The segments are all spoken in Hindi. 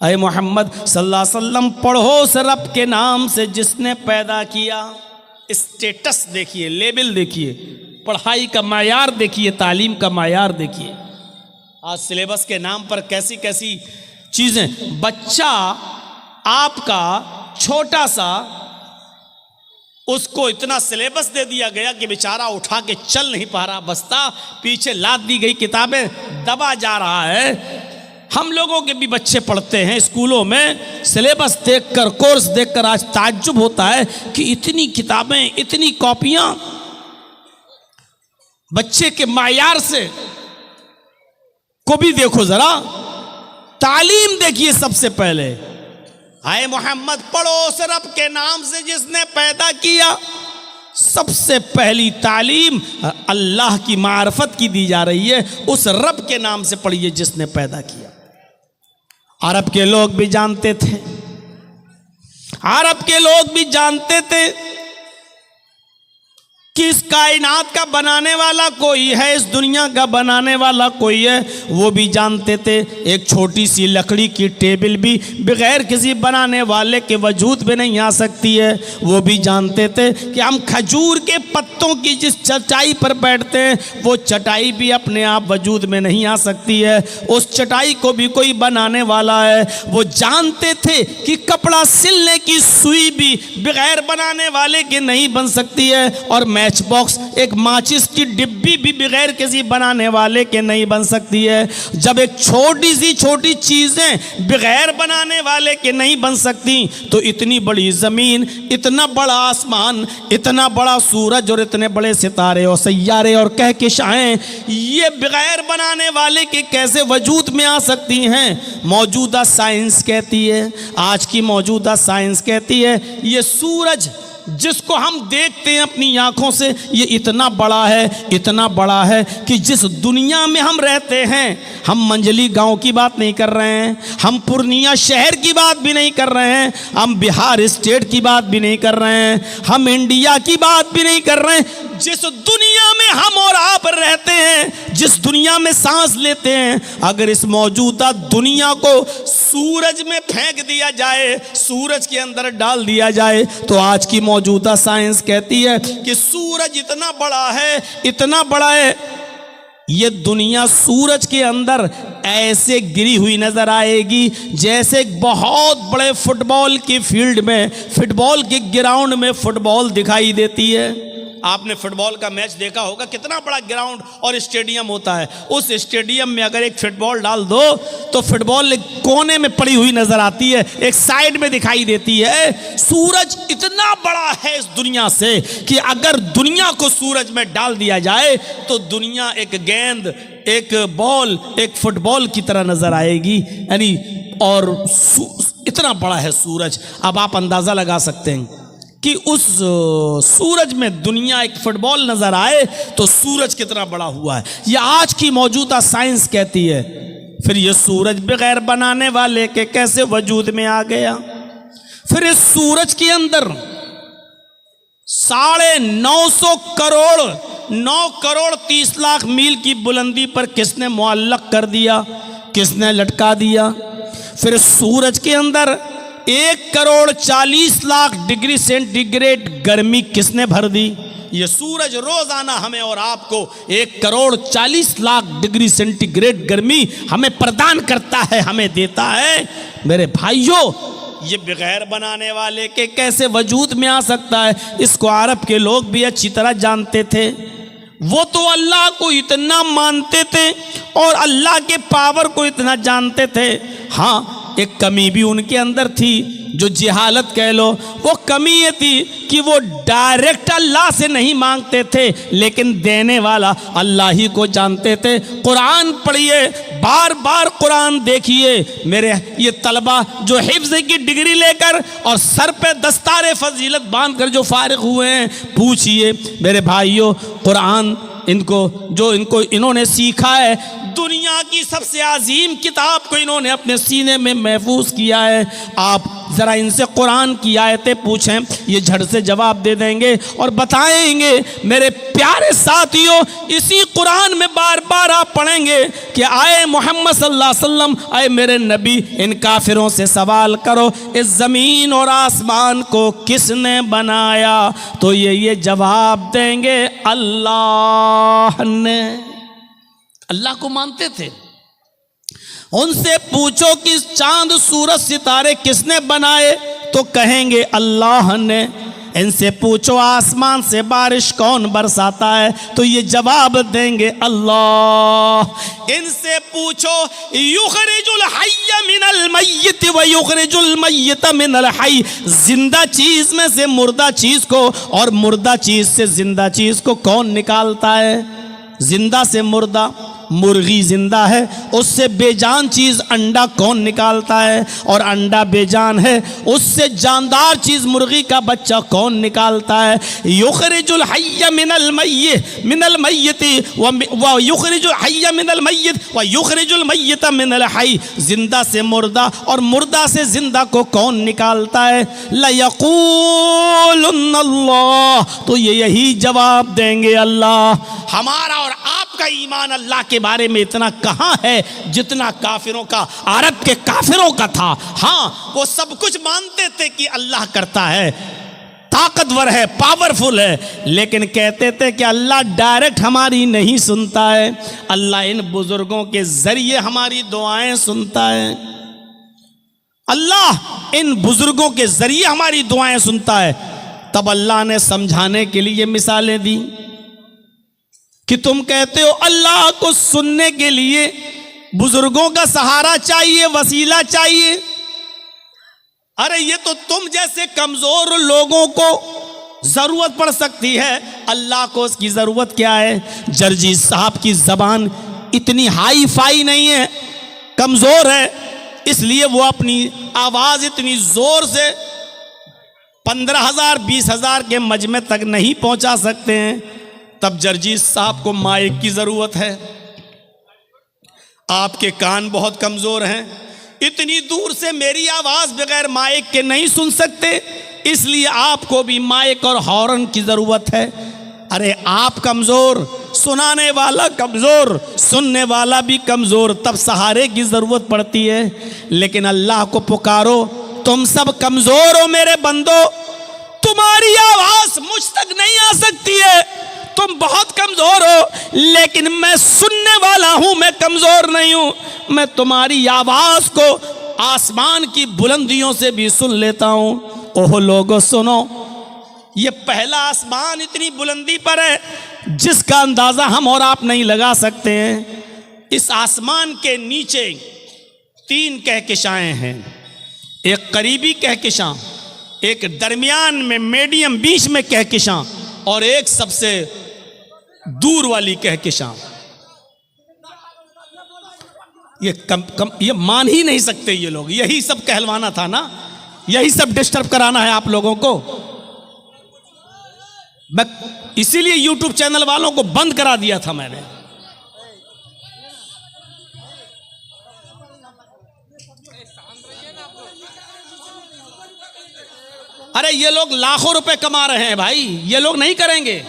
अय मोहम्मद सल्लल्लाहु अलैहि वसल्लम पढ़ो उस रब के नाम से जिसने पैदा किया। स्टेटस देखिए, लेवल देखिए, पढ़ाई का मायार देखिए, तालीम का मायार देखिए। आज सिलेबस के नाम पर कैसी कैसी चीज़ें। बच्चा आपका छोटा सा, उसको इतना सिलेबस दे दिया गया कि बेचारा उठा के चल नहीं पा रहा, बस्ता पीछे लाद दी गई किताबें दबा जा रहा है। हम लोगों के भी बच्चे पढ़ते हैं स्कूलों में, सिलेबस देखकर, कोर्स देखकर आज ताज्जुब होता है कि इतनी किताबें, इतनी कॉपियां। बच्चे के मायार से को भी देखो जरा, तालीम देखिए सबसे पहले। आए मोहम्मद पढ़ो उस रब के नाम से जिसने पैदा किया। सबसे पहली तालीम अल्लाह की मार्फत की दी जा रही है, उस रब के नाम से पढ़िए जिसने पैदा किया। अरब के लोग भी जानते थे, अरब के लोग भी जानते थे कि इस कायनात का बनाने वाला कोई है, इस दुनिया का बनाने वाला कोई है। वो भी जानते थे एक छोटी सी लकड़ी की टेबल भी बगैर किसी बनाने वाले के वजूद में नहीं आ सकती है। वो भी जानते थे कि हम खजूर के पत्तों की जिस चटाई पर बैठते हैं, वो चटाई भी अपने आप वजूद में नहीं आ सकती है, उस चटाई को भी कोई बनाने वाला है। वो जानते थे कि कपड़ा सिलने की सुई भी बगैर बनाने वाले के नहीं बन सकती है, और मैच बॉक्स, एक माचिस की डिब्बी भी बगैर किसी बनाने वाले के नहीं बन सकती है। जब एक छोटी सी छोटी चीजें बगैर बनाने वाले के नहीं बन सकती, तो इतनी बड़ी जमीन, इतना बड़ा आसमान, इतना बड़ा सूरज और इतने बड़े सितारे और सैयारे और कहकशाएं, ये बगैर बनाने वाले के कैसे वजूद में आ सकती हैं। मौजूदा साइंस कहती है, आज की मौजूदा साइंस कहती है, ये सूरज जिसको हम देखते हैं अपनी आंखों से, ये इतना बड़ा है, इतना बड़ा है कि जिस दुनिया में हम रहते हैं, हम मंजली गांव की बात नहीं कर रहे हैं, हम पूर्णिया शहर की बात भी नहीं कर रहे हैं, हम बिहार स्टेट की बात भी नहीं कर रहे हैं, हम इंडिया की बात भी नहीं कर रहे हैं। जिस दुनिया में हम और आप रहते हैं, जिस दुनिया में सांस लेते हैं, अगर इस मौजूदा दुनिया को सूरज में फेंक दिया जाए, सूरज के अंदर डाल दिया जाए, तो आज की मौजूदा साइंस कहती है कि सूरज इतना बड़ा है, इतना बड़ा है, ये दुनिया सूरज के अंदर ऐसे गिरी हुई नजर आएगी जैसे एक बहुत बड़े फुटबॉल की फील्ड में, फुटबॉल के ग्राउंड में फुटबॉल दिखाई देती है। आपने फुटबॉल का मैच देखा होगा, कितना बड़ा ग्राउंड और स्टेडियम होता है। उस स्टेडियम में अगर एक फुटबॉल डाल दो तो फुटबॉल एक कोने में पड़ी हुई नजर आती है, एक साइड में दिखाई देती है। सूरज इतना बड़ा है इस दुनिया से कि अगर दुनिया को सूरज में डाल दिया जाए तो दुनिया एक गेंद, एक बॉल, एक फुटबॉल की तरह नजर आएगी। यानी और इतना बड़ा है सूरज। अब आप अंदाजा लगा सकते हैं कि उस सूरज में दुनिया एक फुटबॉल नजर आए तो सूरज कितना बड़ा हुआ है। यह आज की मौजूदा साइंस कहती है। फिर यह सूरज बगैर बनाने वाले के कैसे वजूद में आ गया। फिर इस सूरज के अंदर 950 करोड़ 9 करोड़ 30 लाख मील की बुलंदी पर किसने मुअल्लक कर दिया, किसने लटका दिया। फिर सूरज के अंदर 1 करोड़ 40 लाख डिग्री सेंटीग्रेड गर्मी किसने भर दी। ये सूरज रोजाना हमें और आपको 1 करोड़ 40 लाख डिग्री सेंटीग्रेड गर्मी हमें प्रदान करता है, हमें देता है। मेरे भाइयों, ये बगैर बनाने वाले के कैसे वजूद में आ सकता है। इसको अरब के लोग भी अच्छी तरह जानते थे। वो तो अल्लाह को इतना मानते थे और अल्लाह के पावर को इतना जानते थे। हाँ, एक कमी भी उनके अंदर थी, जो जिहालत कह लो। वो कमी ये थी कि वो डायरेक्ट अल्लाह से नहीं मांगते थे, लेकिन देने वाला अल्लाह ही को जानते थे। कुरान पढ़िए, बार बार कुरान देखिए। मेरे ये तलबा जो हिफ्ज़ की डिग्री लेकर और सर पे दस्तारे फजीलत बांध कर जो फारिग हुए हैं, पूछिए मेरे भाइयों, कुरान इनको इन्होंने सीखा है दुनिया की सबसे अजीम किताब को इन्होंने अपने सीने में महफूज किया है। आप ज़रा इनसे कुरान की आयतें पूछें, ये झट से जवाब दे देंगे और बताएंगे। मेरे प्यारे साथियों, इसी कुरान में बार बार आप पढ़ेंगे कि आए मोहम्मद सल्लल्लाहु अलैहि वसल्लम, आए मेरे नबी, इन काफिरों से सवाल करो इस ज़मीन और आसमान को किसने बनाया, तो ये जवाब देंगे अल्लाह ने। अल्लाह को मानते थे। उनसे पूछो कि चांद सूरज सितारे किसने बनाए, तो कहेंगे अल्लाह ने। इनसे पूछो आसमान से बारिश कौन बरसाता है, तो ये जवाब देंगे अल्लाह। इनसे पूछो युखरिजुल हय्य मिनल मय्यत व युखरिजुल मय्यत मिनल हय्य, जिंदा चीज में से मुर्दा चीज को और मुर्दा चीज से जिंदा चीज को कौन निकालता है। जिंदा से मुर्दा, मुर्गी जिंदा है, उससे बेजान चीज अंडा कौन निकालता है, और अंडा बेजान है, उससे जानदार चीज मुर्गी का बच्चा कौन निकालता है। युखरिजुल हय्य मिनल मय्यत व युखरिजुल हय्य मिनल मय्यत व युखरिजुल मय्यत मिनल हय्य, जिंदा से मुर्दा और मुर्दा से जिंदा को कौन निकालता है। लयक़ूलुन्न अल्लाह, तो ये यही जवाब देंगे अल्लाह। हमारा और आपका ईमान अल्लाह के बारे में इतना कहाँ है जितना काफिरों का, अरब के काफिरों का था। हाँ, वो सब कुछ मानते थे कि अल्लाह करता है, ताकतवर है, पावरफुल है, लेकिन कहते थे कि अल्लाह डायरेक्ट हमारी नहीं सुनता है, अल्लाह इन बुजुर्गों के जरिए हमारी दुआएं सुनता है, अल्लाह इन बुजुर्गों के जरिए हमारी दुआएं सुनता है। तब अल्लाह ने समझाने के लिए मिसालें दी कि तुम कहते हो अल्लाह को सुनने के लिए बुजुर्गों का सहारा चाहिए, वसीला चाहिए। अरे ये तो तुम जैसे कमजोर लोगों को जरूरत पड़ सकती है, अल्लाह को उसकी जरूरत क्या है। जर्जी साहब की जबान इतनी हाई फाई नहीं है, कमजोर है, इसलिए वो अपनी आवाज इतनी जोर से 15,000 20,000 के मजमे तक नहीं पहुंचा सकते हैं। तब जर्जी साहब को माइक की जरूरत है। आपके कान बहुत कमजोर हैं, इतनी दूर से मेरी आवाज बगैर माइक के नहीं सुन सकते, इसलिए आपको भी माइक और हॉर्न की जरूरत है। अरे आप कमजोर, सुनाने वाला कमजोर, सुनने वाला भी कमजोर, तब सहारे की जरूरत पड़ती है। लेकिन अल्लाह को पुकारो, तुम सब कमजोर हो मेरे बंदो, तुम्हारी आवाज मुझ तक नहीं आ सकती है, तुम बहुत कमजोर हो, लेकिन मैं सुनने वाला हूं, मैं कमजोर नहीं हूं, मैं तुम्हारी आवाज को आसमान की बुलंदियों से भी सुन लेता हूं। ओह लोगों सुनो, ये पहला आसमान इतनी बुलंदी पर है जिसका अंदाजा हम और आप नहीं लगा सकते हैं। इस आसमान के नीचे 3 कहकशाएं हैं, एक करीबी कहकशां, एक दरमियान में मीडियम बीच में कहकशां, और एक सबसे दूर वाली कहकशां। ये मान ही नहीं सकते ये लोग। यही सब कहलवाना था ना, यही सब डिस्टर्ब कराना है आप लोगों को। मैं इसीलिए YouTube चैनल वालों को बंद करा दिया था मैंने। अरे ये लोग लाखों रुपए कमा रहे हैं भाई, ये लोग नहीं करेंगे।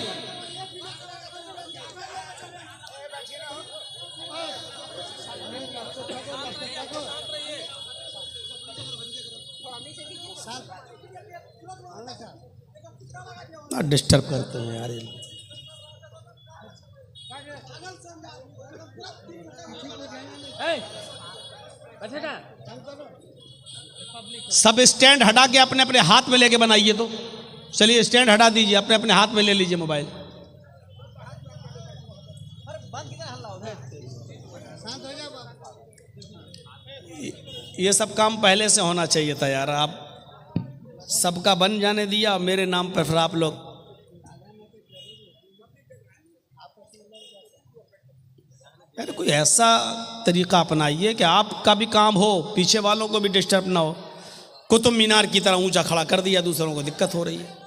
डिस्टर्ब करते हैं यार ये। सब स्टैंड हटा के अपने अपने हाथ में लेके बनाइए। तो चलिए स्टैंड हटा दीजिए, अपने अपने हाथ में ले लीजिए मोबाइल। ये सब काम पहले से होना चाहिए था यार। आप सबका बन जाने दिया मेरे नाम पर, फिर आप लोग यार कोई ऐसा तरीका अपनाइए कि आपका भी काम हो, पीछे वालों को भी डिस्टर्ब ना हो। कुतुब मीनार की तरह ऊंचा खड़ा कर दिया, दूसरों को दिक्कत हो रही है।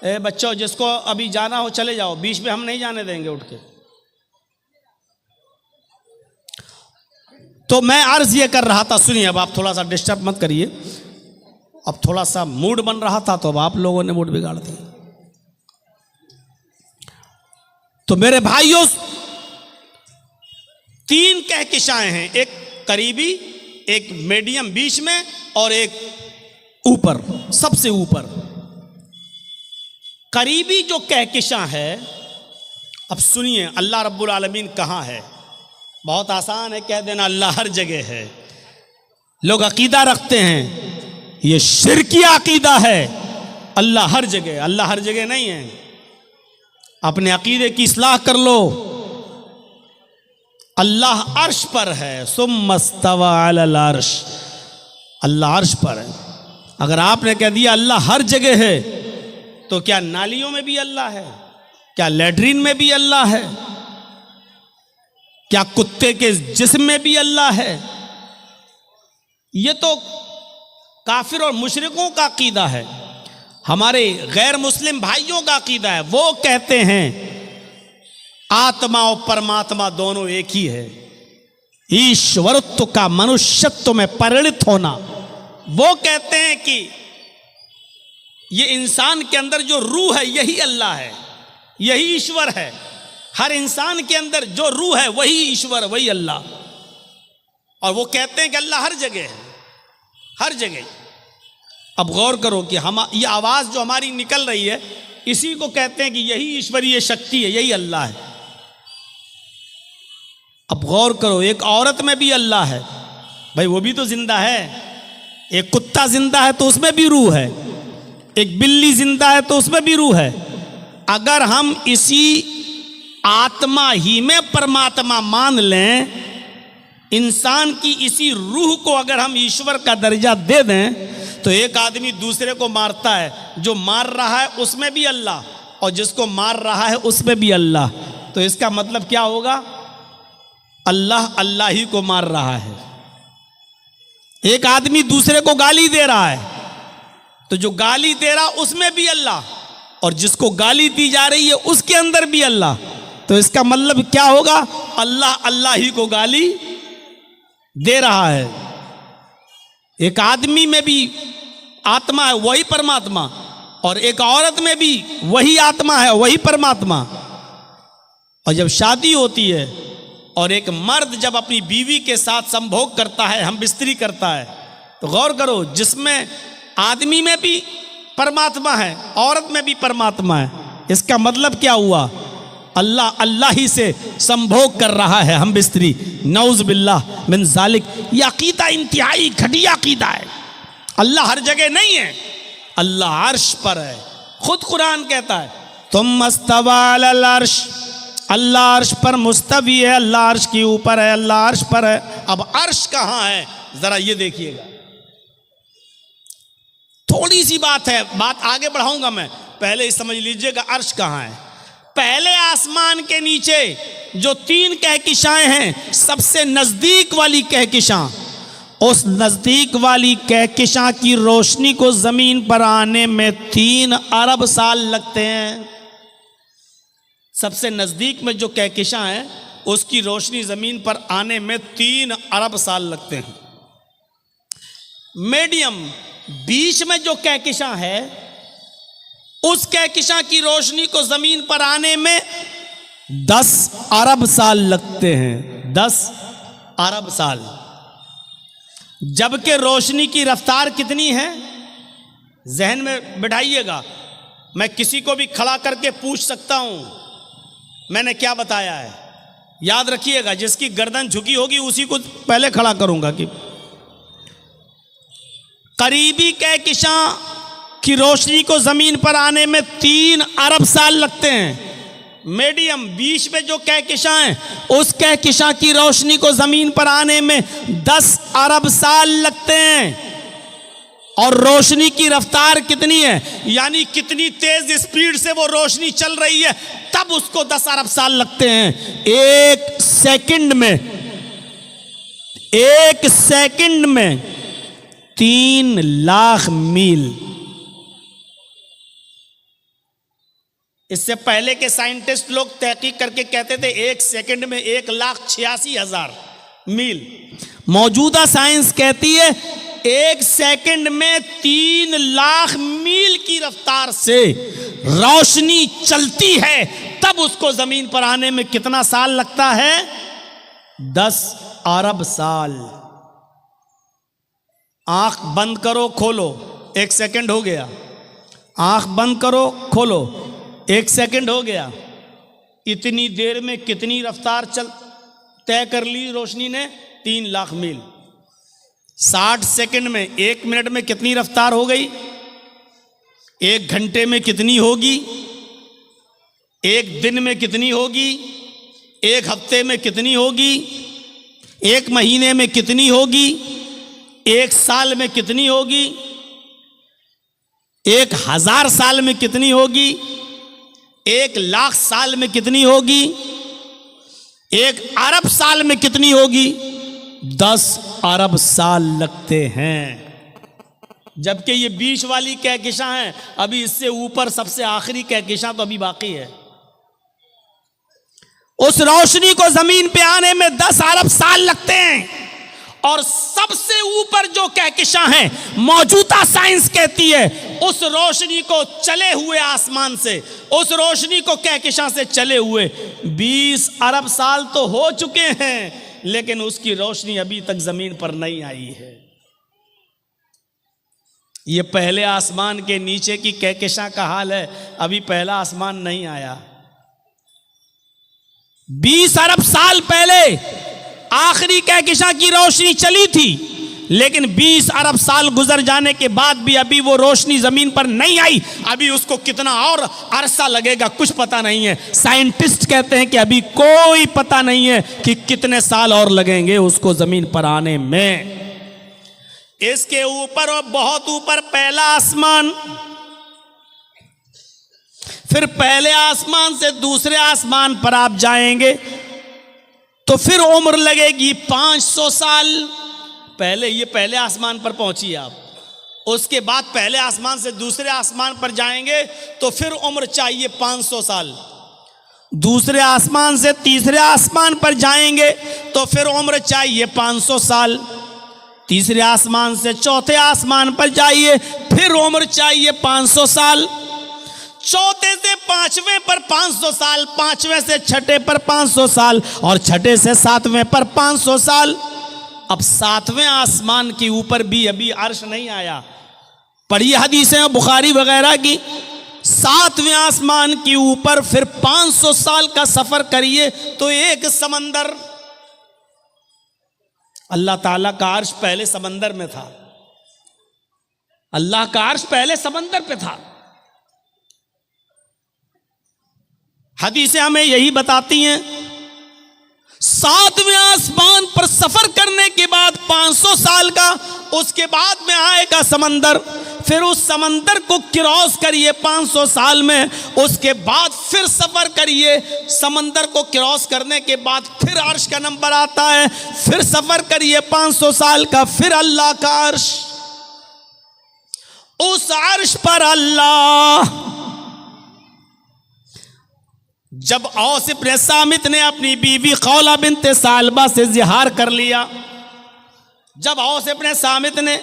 ए बच्चों, जिसको अभी जाना हो चले जाओ, बीच में हम नहीं जाने देंगे उठ के। तो मैं अर्ज ये कर रहा था, सुनिए, अब आप थोड़ा सा डिस्टर्ब मत करिए। अब थोड़ा सा मूड बन रहा था तो अब आप लोगों ने मूड बिगाड़ दिया। तो मेरे भाइयों, 3 कहकशाएं हैं, एक करीबी, एक मीडियम बीच में, और एक ऊपर, सबसे ऊपर। करीबी जो कहकशां है, अब सुनिए अल्लाह रब्बुल आलमीन कहाँ है। बहुत आसान है कह देना अल्लाह हर जगह है। लोग अकीदा रखते हैं, ये शिरकी अकीदा है, अल्लाह हर जगह। अल्लाह हर जगह नहीं है। अपने अकीदे की इस्लाह कर लो। अल्लाह अर्श पर है, सुम्मस्तवा अलल अर्श, अल्लाह अर्श पर है। अगर आपने कह दिया अल्लाह हर जगह है, तो क्या नालियों में भी अल्लाह है? क्या लैट्रिन में भी अल्लाह है? क्या कुत्ते के जिस्म में भी अल्लाह है? ये तो काफिर और मुशरिकों का अकीदा है। हमारे गैर मुस्लिम भाइयों का अकीदा है। वो कहते हैं आत्मा और परमात्मा दोनों एक ही है। ईश्वरत्व का मनुष्यत्व में परिणित होना। वो कहते हैं कि ये इंसान के अंदर जो रूह है यही अल्लाह है, यही ईश्वर है। हर इंसान के अंदर जो रूह है वही ईश्वर, वही अल्लाह। और वो कहते हैं कि अल्लाह हर जगह है, हर जगह। अब गौर करो कि हम ये आवाज जो हमारी निकल रही है, इसी को कहते हैं कि यही ईश्वरीय शक्ति है, यही अल्लाह है। अब गौर करो, एक औरत में भी अल्लाह है भाई, वो भी तो जिंदा है। एक कुत्ता जिंदा है तो उसमें भी रूह है। एक बिल्ली जिंदा है तो उसमें भी रूह है। अगर हम इसी आत्मा ही में परमात्मा मान लें, इंसान की इसी रूह को अगर हम ईश्वर का दर्जा दे दें, तो एक आदमी दूसरे को मारता है, जो मार रहा है उसमें भी अल्लाह, और जिसको मार रहा है उसमें भी अल्लाह। तो इसका मतलब क्या होगा? अल्लाह अल्लाह ही को मार रहा है। एक आदमी दूसरे को गाली दे रहा है, तो जो गाली दे रहा उसमें भी अल्लाह, और जिसको गाली दी जा रही है उसके अंदर भी अल्लाह। तो इसका मतलब क्या होगा? अल्लाह अल्लाह ही को गाली दे रहा है। एक आदमी में भी आत्मा है, वही परमात्मा, और एक औरत में भी वही आत्मा है, वही परमात्मा। और जब शादी होती है और एक मर्द जब अपनी बीवी के साथ संभोग करता है, हम बिस्तरी करता है, तो गौर करो, जिसमें आदमी में भी परमात्मा है, औरत में भी परमात्मा है। इसका मतलब क्या हुआ? अल्लाह अल्लाह ही से संभोग कर रहा है, हम बिस्तरी। नौज बिल्लाह मिन जालिक। यह अकीदा इंतहाई घटिया अकीदा है। अल्लाह हर जगह नहीं है, अल्लाह अर्श पर है। खुद कुरान कहता है तुम मस्तवा अलल अर्श, अल्लाह अर्श पर मुस्तवी है, अल्लाह अर्श के ऊपर है, अल्लाह अर्श पर है। अब अर्श कहां है जरा ये देखिएगा। थोड़ी सी बात है, बात आगे बढ़ाऊंगा मैं, पहले समझ लीजिएगा अर्श कहां है। पहले आसमान के नीचे जो 3 कहकशाएं हैं, सबसे नजदीक वाली कहकशां, उस नजदीक वाली कहकशां की रोशनी को जमीन पर आने में 3 अरब साल लगते हैं। सबसे नजदीक में जो कहकशां है, उसकी रोशनी जमीन पर आने में 3 अरब साल लगते हैं। मीडियम बीच में जो कहकशां है, उस कहकशां की रोशनी को जमीन पर आने में 10 अरब साल लगते हैं। 10 अरब साल। जबकि रोशनी की रफ्तार कितनी है, जहन में बिठाइएगा। मैं किसी को भी खड़ा करके पूछ सकता हूं मैंने क्या बताया है, याद रखिएगा। जिसकी गर्दन झुकी होगी उसी को पहले खड़ा करूंगा। कि करीबी कहकशां की रोशनी को जमीन पर आने में 3 अरब साल लगते हैं। मीडियम बीच में जो कहकशां है, उस कहकशां की रोशनी को जमीन पर आने में 10 अरब साल लगते हैं। और रोशनी की रफ्तार कितनी है, यानी कितनी तेज स्पीड से वो रोशनी चल रही है, तब उसको 10 अरब साल लगते हैं। एक सेकंड में 3 लाख मील। इससे पहले के साइंटिस्ट लोग तहकीक करके कहते थे 1 सेकंड में 1,86,000 मील। मौजूदा साइंस कहती है 1 सेकंड में 3 लाख मील की रफ्तार से रोशनी चलती है, तब उसको जमीन पर आने में कितना साल लगता है? 10 अरब साल। आंख बंद करो खोलो, 1 सेकंड हो गया। आंख बंद करो खोलो, 1 सेकंड हो गया। इतनी देर में कितनी रफ्तार तय कर ली रोशनी ने? 3 लाख मील। 60 सेकंड में 1 मिनट में कितनी रफ्तार हो गई? 1 घंटे में कितनी होगी? 1 दिन में कितनी होगी? 1 हफ्ते में कितनी होगी? 1 महीने में कितनी होगी? 1 साल में कितनी होगी? 1000 साल में कितनी होगी? 1 लाख साल में कितनी होगी? 1 अरब साल में कितनी होगी? 10 अरब साल लगते हैं। जबकि ये बीच वाली कहकशां हैं, अभी इससे ऊपर सबसे आखिरी कहकशां तो अभी बाकी है। उस रोशनी को जमीन पे आने में 10 अरब साल लगते हैं। और सबसे ऊपर जो कहकशां है, मौजूदा साइंस कहती है उस रोशनी को चले हुए आसमान से, उस रोशनी को कहकशां से चले हुए 20 अरब साल तो हो चुके हैं, लेकिन उसकी रोशनी अभी तक जमीन पर नहीं आई है। ये पहले आसमान के नीचे की कहकशां का हाल है, अभी पहला आसमान नहीं आया। 20 अरब साल पहले आखिरी कहकशां की रोशनी चली थी, लेकिन 20 अरब साल गुजर जाने के बाद भी अभी वो रोशनी जमीन पर नहीं आई। अभी उसको कितना और अरसा लगेगा कुछ पता नहीं है। साइंटिस्ट कहते हैं कि अभी कोई पता नहीं है कि कितने साल और लगेंगे उसको जमीन पर आने में। इसके ऊपर और बहुत ऊपर पहला आसमान, फिर पहले आसमान से दूसरे आसमान पर आप जाएंगे तो फिर उम्र लगेगी 500 साल। पहले आसमान पर पहुंचिए आप, उसके बाद पहले आसमान से दूसरे आसमान पर जाएंगे तो फिर उम्र चाहिए 500 साल। दूसरे आसमान से तीसरे आसमान पर जाएंगे तो फिर उम्र चाहिए 500 साल। तीसरे आसमान से चौथे आसमान पर जाइए, फिर उम्र चाहिए 500 साल। चौथे से पांचवें पर 500 साल, पांचवें से छठे पर 500 साल, और छठे से सातवें पर 500 साल। अब सातवें आसमान के ऊपर भी अभी अर्श नहीं आया। पढ़िए हदीसें बुखारी वगैरह की, सातवें आसमान के ऊपर फिर 500 साल का सफर करिए तो एक समंदर। अल्लाह ताला का अर्श पहले समंदर में था, अल्लाह का अर्श पहले समंदर पे था। हदीसें हमें यही बताती हैं, सातवें आसमान पर सफर करने के बाद 500 साल का, उसके बाद में आएगा समंदर। फिर उस समंदर को क्रॉस करिए 500 साल में, उसके बाद फिर सफर करिए। समंदर को क्रॉस करने के बाद फिर अर्श का नंबर आता है, फिर सफर करिए 500 साल का, फिर अल्लाह का अर्श। उस अर्श पर अल्लाह, जब औस इब्न सामित ने अपनी बीवी खौला बिन्ते सालबा से जिहार कर लिया, जब औस इब्न सामित ने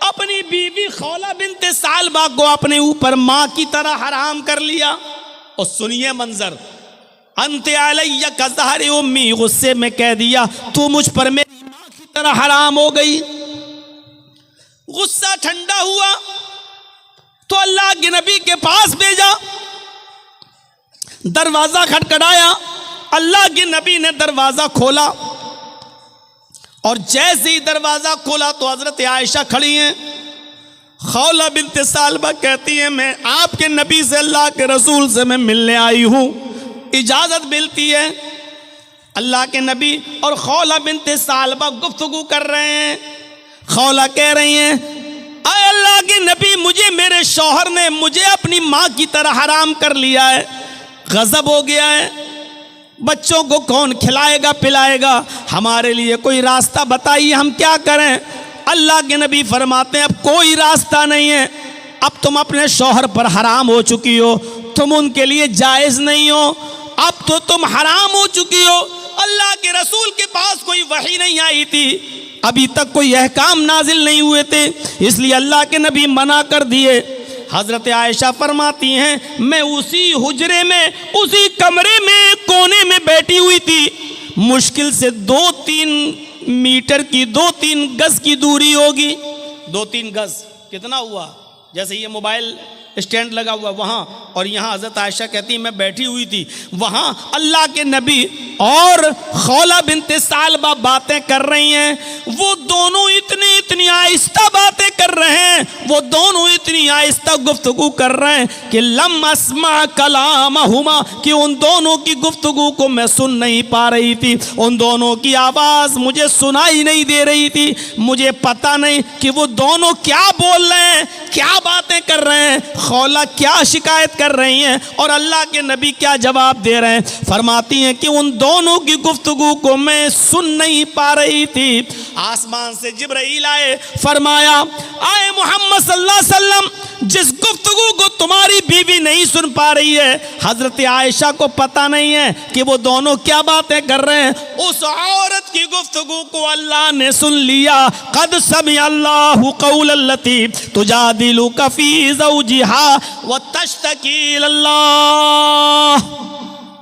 अपनी बीवी खौला बिन्ते सालबा को अपने ऊपर मां की तरह हराम कर लिया, और सुनिए मंजर, अंते अलैया का ज़हर उम्मी, गुस्से में कह दिया तू मुझ पर मेरी मां की तरह हराम हो गई। गुस्सा ठंडा हुआ तो अल्लाह के नबी के पास भेजा, दरवाजा खटखटाया, अल्लाह के नबी ने दरवाजा खोला, और जैसे ही दरवाजा खोला तो हजरत आयशा खड़ी हैं। खौला बिन्ते सालबा कहती है मैं आपके नबी से, अल्लाह के रसूल से मैं मिलने आई हूं, इजाजत मिलती है। अल्लाह के नबी और खौला बिन्ते सालबा गुफ्तगू कर रहे हैं। खौला कह रही हैं आए अल्लाह के नबी, मुझे मेरे शौहर ने मुझे अपनी मां की तरह हराम कर लिया है, गजब हो गया है, बच्चों को कौन खिलाएगा पिलाएगा, हमारे लिए कोई रास्ता बताइए, हम क्या करें। अल्लाह के नबी फरमाते हैं अब कोई रास्ता नहीं है, अब तुम अपने शौहर पर हराम हो चुकी हो, तुम उनके लिए जायज़ नहीं हो, अब तो तुम हराम हो चुकी हो। अल्लाह के रसूल के पास कोई वही नहीं आई थी, अभी तक कोई अहकाम नाजिल नहीं हुए थे, इसलिए अल्लाह के नबी मना कर दिए। हज़रत आयशा फरमाती हैं मैं उसी हुजरे में, उसी कमरे में कोने में बैठी हुई थी, मुश्किल से 2-3 मीटर की, 2-3 गज की दूरी होगी। 2-3 गज कितना हुआ, जैसे ये मोबाइल स्टैंड लगा हुआ वहाँ, और यहाँ हज़रत आयशा कहती मैं बैठी हुई थी, वहाँ अल्लाह के नबी और खौला बिनते सालबा बातें कर रही हैं। वो दोनों इतनी आहिस्ता बातें कर रहे हैं, वो दोनों इतनी आहिस्ता गुफ्तगू कर रहे हैं कि लम अस्मा कलामहुमा, कि उन दोनों की गुफ्तगू को मैं सुन नहीं पा रही थी, उन दोनों की आवाज़ मुझे सुनाई नहीं दे रही थी, मुझे पता नहीं कि वो दोनों क्या बोल रहे हैं, क्या बातें कर रहे हैं, खौला क्या शिकायत कर रही हैं और अल्लाह के नबी क्या जवाब दे रहे हैं। फरमाती हैं कि उन दोनों की गुफ्तगू को मैं सुन नहीं पा रही थी। आसमान से जिब्राइल आए, फरमाया आए मोहम्मद सल्लल्लाहु अलैहि वसल्लम, जिस गुफ्तगू को तुम्हारी बीवी नहीं सुन पा रही है, हजरत आयशा को पता नहीं है कि वो दोनों क्या बातें कर रहे हैं, उस औरत की गुफ्तगू को अल्लाह ने सुन लिया। कद समी अल्लाहु कौलल्लती तुजादिलुका फी ज़ौजिहा व तश्तकी इलल्लाह।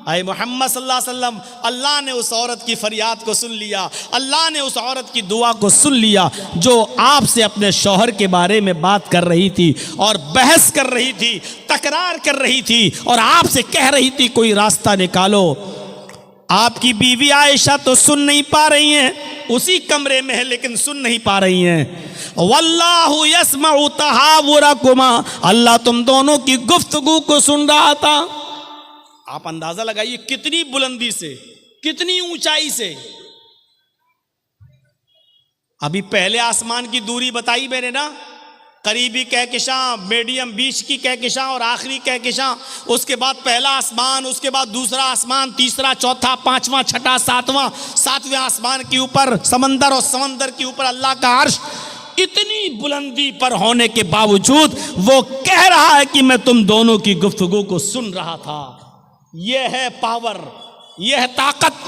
आए मोहम्मद सल्लल्लाहु अलैहि वसल्लम, अल्लाह ने उस औरत की फरियाद को सुन लिया, अल्लाह ने उस औरत की दुआ को सुन लिया जो आपसे अपने शौहर के बारे में बात कर रही थी और बहस कर रही थी, तकरार कर रही थी और आपसे कह रही थी कोई रास्ता निकालो। आपकी बीवी आयशा तो सुन नहीं पा रही हैं, उसी कमरे में है लेकिन सुन नहीं पा रही हैं। वल्लाहु यस्मउ तहावुरकुमा, अल्लाह तुम दोनों की गुफ्तगू को सुन रहा था। आप अंदाजा लगाइए कितनी बुलंदी से, कितनी ऊंचाई से। अभी पहले आसमान की दूरी बताई मैंने ना, करीबी कहकशां, मीडियम बीच की कहकशां और आखिरी कहकशां, उसके बाद पहला आसमान, उसके बाद दूसरा आसमान, तीसरा, चौथा, पांचवा, छठा, सातवां, सातवें आसमान के ऊपर समंदर और समंदर के ऊपर अल्लाह का अर्श। इतनी बुलंदी पर होने के बावजूद वो कह रहा है कि मैं तुम दोनों की गुफ्तगू को सुन रहा था। यह है पावर, यह है ताकत।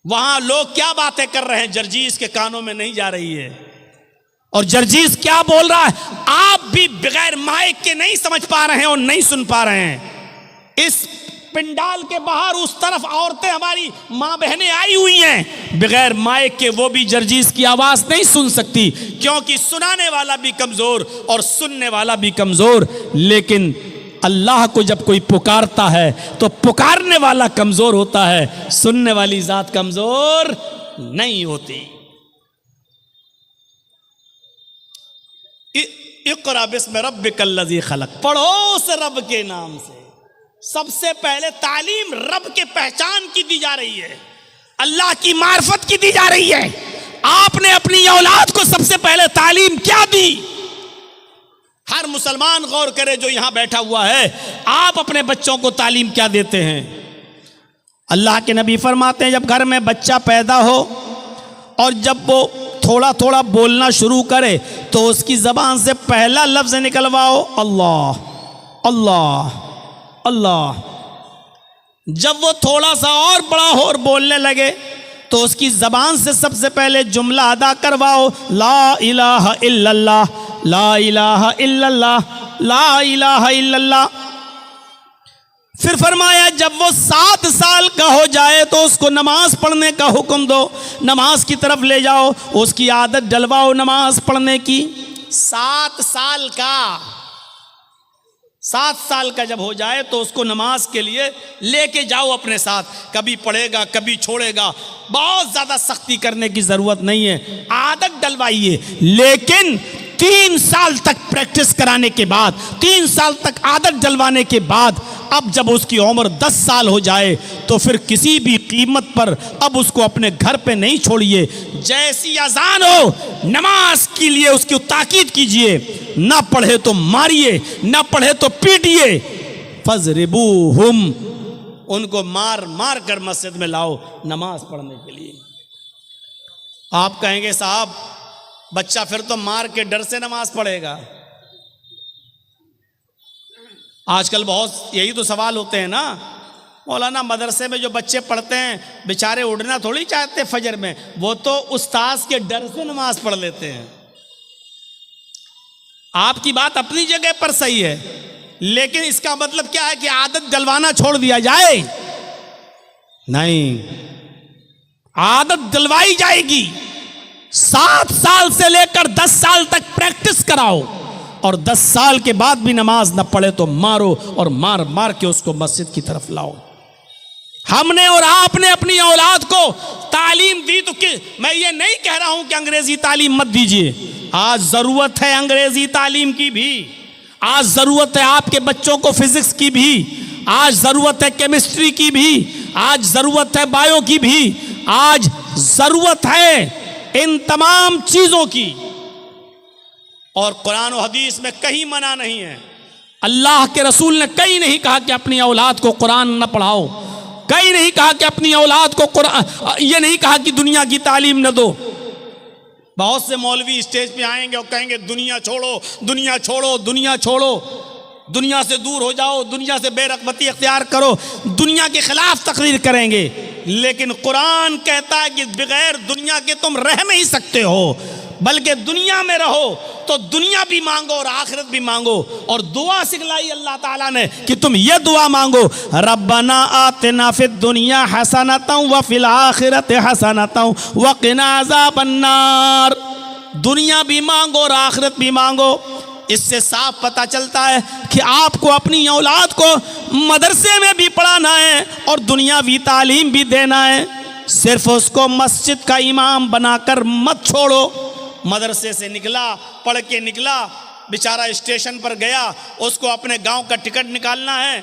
वहां लोग क्या बातें कर रहे हैं जर्जीस के कानों में नहीं जा रही है, और जर्जीस क्या बोल रहा है आप भी बगैर माइक के नहीं समझ पा रहे हैं और नहीं सुन पा रहे हैं। इस पिंडाल के बाहर उस तरफ औरतें हमारी मां बहनें आई हुई हैं, बगैर माइक के वो भी जर्जीस की आवाज नहीं सुन सकती, क्योंकि सुनाने वाला भी कमजोर और सुनने वाला भी कमजोर। लेकिन अल्लाह को जब कोई पुकारता है तो पुकारने वाला कमजोर होता है, सुनने वाली जात कमजोर नहीं होती। इक़रा बिस्मि रब्बिकल लज़ी खलक़, पढ़ो उस रब के नाम से। सबसे पहले तालीम रब के पहचान की दी जा रही है, अल्लाह की मार्फत की दी जा रही है। आपने अपनी औलाद को सबसे पहले तालीम क्या दी? हर मुसलमान गौर करे जो यहां बैठा हुआ है, आप अपने बच्चों को तालीम क्या देते हैं? अल्लाह के नबी फरमाते हैं जब घर में बच्चा पैदा हो और जब वो थोड़ा थोड़ा बोलना शुरू करे तो उसकी जबान से पहला लफ्ज निकलवाओ अल्लाह अल्लाह अल्लाह। जब वो थोड़ा सा और बड़ा हो और बोलने लगे तो उसकी जबान से सबसे पहले जुमला अदा करवाओ, ला इलाहा इल्लल्लाह, ला इलाहा इल्लल्लाह, ला इलाहा इल्लल्लाह। फिर फरमाया जब वो 7 साल का हो जाए तो उसको नमाज पढ़ने का हुक्म दो, नमाज की तरफ ले जाओ, उसकी आदत डलवाओ नमाज पढ़ने की। 7 साल का, 7 साल का जब हो जाए तो उसको नमाज के लिए लेके जाओ अपने साथ, कभी पढ़ेगा कभी छोड़ेगा, बहुत ज्यादा सख्ती करने की जरूरत नहीं है, आदत डलवाइए। लेकिन 3 साल तक प्रैक्टिस कराने के बाद, 3 साल तक आदत डलवाने के बाद, अब जब उसकी उम्र 10 साल हो जाए तो फिर किसी भी कीमत पर अब उसको अपने घर पे नहीं छोड़िए। जैसी अजान हो नमाज के लिए उसकी ताकीद कीजिए, ना पढ़े तो मारिए, ना पढ़े तो पीटिए। फज़रिबूहुम, उनको मार मार कर मस्जिद में लाओ नमाज पढ़ने के लिए। आप कहेंगे साहब बच्चा फिर तो मार के डर से नमाज पढ़ेगा। आजकल बहुत यही तो सवाल होते हैं ना, मौलाना मदरसे में जो बच्चे पढ़ते हैं बेचारे उड़ना थोड़ी चाहते फजर में, वो तो उस्ताद के डर से नमाज पढ़ लेते हैं। आपकी बात अपनी जगह पर सही है, लेकिन इसका मतलब क्या है कि आदत डलवाना छोड़ दिया जाए? नहीं, आदत डलवाई जाएगी। 7 साल से लेकर 10 साल तक प्रैक्टिस कराओ, और 10 साल के बाद भी नमाज न पढ़े तो मारो, और मार मार के उसको मस्जिद की तरफ लाओ। हमने और आपने अपनी औलाद को तालीम दी तो मैं ये नहीं कह रहा हूं कि अंग्रेजी तालीम मत दीजिए। आज जरूरत है अंग्रेजी तालीम की भी, आज जरूरत है आपके बच्चों को फिजिक्स की भी, आज जरूरत है केमिस्ट्री की भी, आज जरूरत है बायो की भी, आज जरूरत है इन तमाम चीजों की। और कुरान और हदीस में कहीं मना नहीं है, अल्लाह के रसूल ने कहीं नहीं कहा कि अपनी औलाद को कुरान न पढ़ाओ, कहीं नहीं कहा कि अपनी औलाद को कुरान, ये नहीं कहा कि दुनिया की तालीम न दो। बहुत से मौलवी स्टेज पे आएंगे और कहेंगे दुनिया छोड़ो, दुनिया छोड़ो, दुनिया छोड़ो, दुनिया से दूर हो जाओ, दुनिया से बेरगबती अख्तियार करो, दुनिया के खिलाफ तकरीर करेंगे। लेकिन कुरान कहता है कि बगैर दुनिया के तुम रह नहीं सकते हो, बल्कि दुनिया में रहो तो दुनिया भी मांगो और आखिरत भी मांगो। और दुआ सिखलाई अल्लाह ताला ने कि तुम ये दुआ मांगो, रब्बना आतिना फिद दुनिया हसनतन व फिल आखिरति हसनतन व क़िना अज़ाबन्नार। दुनिया भी मांगो और आखिरत भी मांगो। इससे साफ पता चलता है कि आपको अपनी औलाद को मदरसे में भी पढ़ाना है और दुनियावी तालीम भी देना है। सिर्फ उसको मस्जिद का इमाम बनाकर मत छोड़ो। मदरसे से निकला, पढ़ के निकला, बेचारा स्टेशन पर गया, उसको अपने गांव का टिकट निकालना है,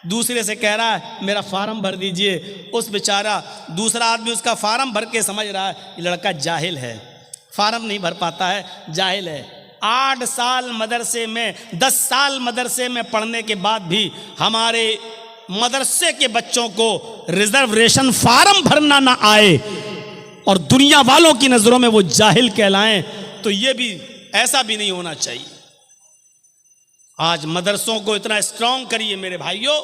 दूसरे से कह रहा है मेरा फार्म भर दीजिए। उस बेचारा दूसरा आदमी उसका फार्म भर के समझ रहा है ये लड़का जाहिल है, फार्म नहीं भर पाता है, जाहिल है। 8 साल मदरसे में, 10 साल मदरसे में पढ़ने के बाद भी हमारे मदरसे के बच्चों को रिजर्वेशन फार्म भरना ना आए और दुनिया वालों की नजरों में वो जाहिल कहलाएं, तो ये भी, ऐसा भी नहीं होना चाहिए। आज मदरसों को इतना स्ट्रांग करिए मेरे भाइयों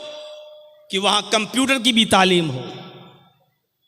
कि वहां कंप्यूटर की भी तालीम हो,